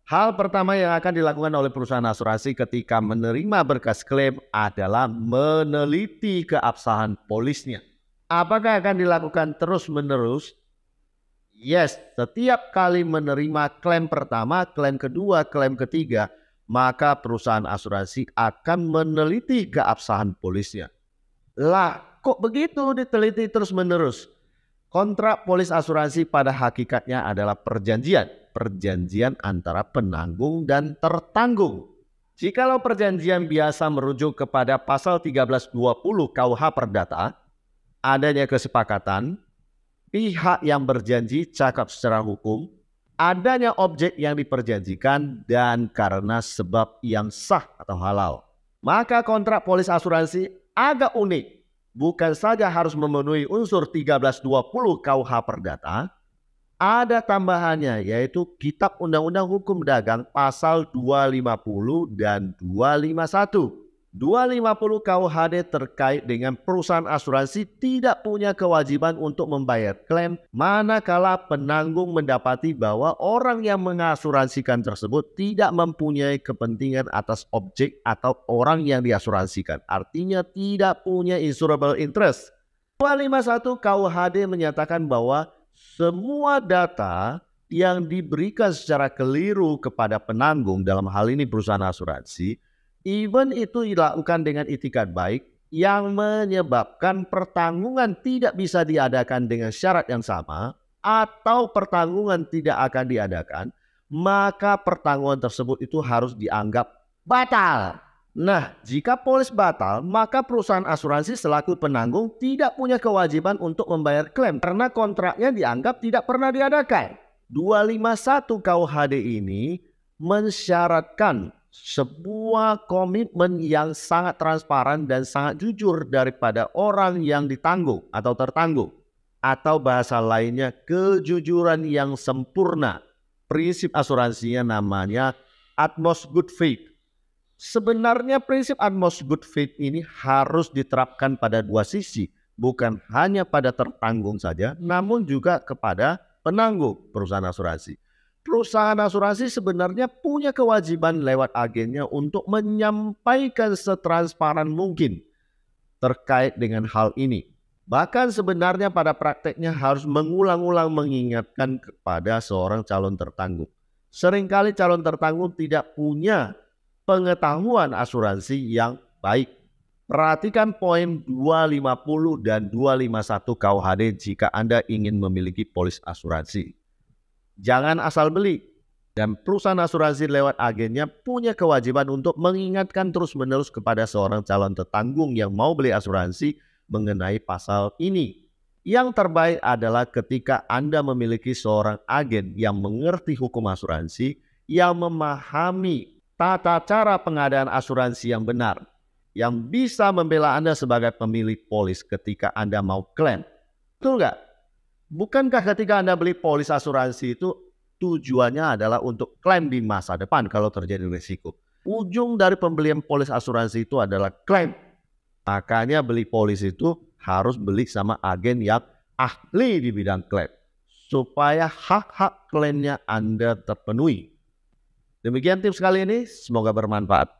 Hal pertama yang akan dilakukan oleh perusahaan asuransi ketika menerima berkas klaim adalah meneliti keabsahan polisnya. Apakah akan dilakukan terus-menerus? Yes, setiap kali menerima klaim pertama, klaim kedua, klaim ketiga, maka perusahaan asuransi akan meneliti keabsahan polisnya. Lah, kok begitu diteliti terus-menerus? Kontrak polis asuransi pada hakikatnya adalah perjanjian antara penanggung dan tertanggung. Jikalau perjanjian biasa merujuk kepada pasal 1320 KUH Perdata, adanya kesepakatan, pihak yang berjanji cakap secara hukum, adanya objek yang diperjanjikan, dan karena sebab yang sah atau halal. Maka kontrak polis asuransi agak unik. Bukan saja harus memenuhi unsur 1320 KUH Perdata, ada tambahannya yaitu Kitab Undang-Undang Hukum Dagang pasal 250 dan 251. 250 KUHD terkait dengan perusahaan asuransi tidak punya kewajiban untuk membayar klaim manakala penanggung mendapati bahwa orang yang mengasuransikan tersebut tidak mempunyai kepentingan atas objek atau orang yang diasuransikan. Artinya tidak punya insurable interest. 251 KUHD menyatakan bahwa semua data yang diberikan secara keliru kepada penanggung, dalam hal ini perusahaan asuransi, even itu dilakukan dengan itikat baik yang menyebabkan pertanggungan tidak bisa diadakan dengan syarat yang sama atau pertanggungan tidak akan diadakan, maka pertanggungan tersebut itu harus dianggap batal. Nah, jika polis batal, maka perusahaan asuransi selaku penanggung tidak punya kewajiban untuk membayar klaim karena kontraknya dianggap tidak pernah diadakan. 251 KUHD ini mensyaratkan sebuah komitmen yang sangat transparan dan sangat jujur daripada orang yang ditanggung atau tertanggung. Atau bahasa lainnya, kejujuran yang sempurna. Prinsip asuransinya namanya utmost good faith. Sebenarnya prinsip utmost good faith ini harus diterapkan pada dua sisi. Bukan hanya pada tertanggung saja, namun juga kepada penanggung perusahaan asuransi. Perusahaan asuransi sebenarnya punya kewajiban lewat agennya untuk menyampaikan setransparan mungkin terkait dengan hal ini. Bahkan sebenarnya pada prakteknya harus mengulang-ulang mengingatkan kepada seorang calon tertanggung. Seringkali calon tertanggung tidak punya pengetahuan asuransi yang baik. Perhatikan poin 250 dan 251 KUHD jika Anda ingin memiliki polis asuransi. Jangan asal beli, dan perusahaan asuransi lewat agennya punya kewajiban untuk mengingatkan terus-menerus kepada seorang calon tertanggung yang mau beli asuransi mengenai pasal ini. Yang terbaik adalah ketika Anda memiliki seorang agen yang mengerti hukum asuransi, yang memahami tata cara pengadaan asuransi yang benar, yang bisa membela Anda sebagai pemilik polis ketika Anda mau klaim. Betul nggak? Bukankah ketika Anda beli polis asuransi itu tujuannya adalah untuk klaim di masa depan kalau terjadi risiko? Ujung dari pembelian polis asuransi itu adalah klaim. Makanya beli polis itu harus beli sama agen yang ahli di bidang klaim, supaya hak-hak klaimnya Anda terpenuhi. Demikian tips kali ini, semoga bermanfaat.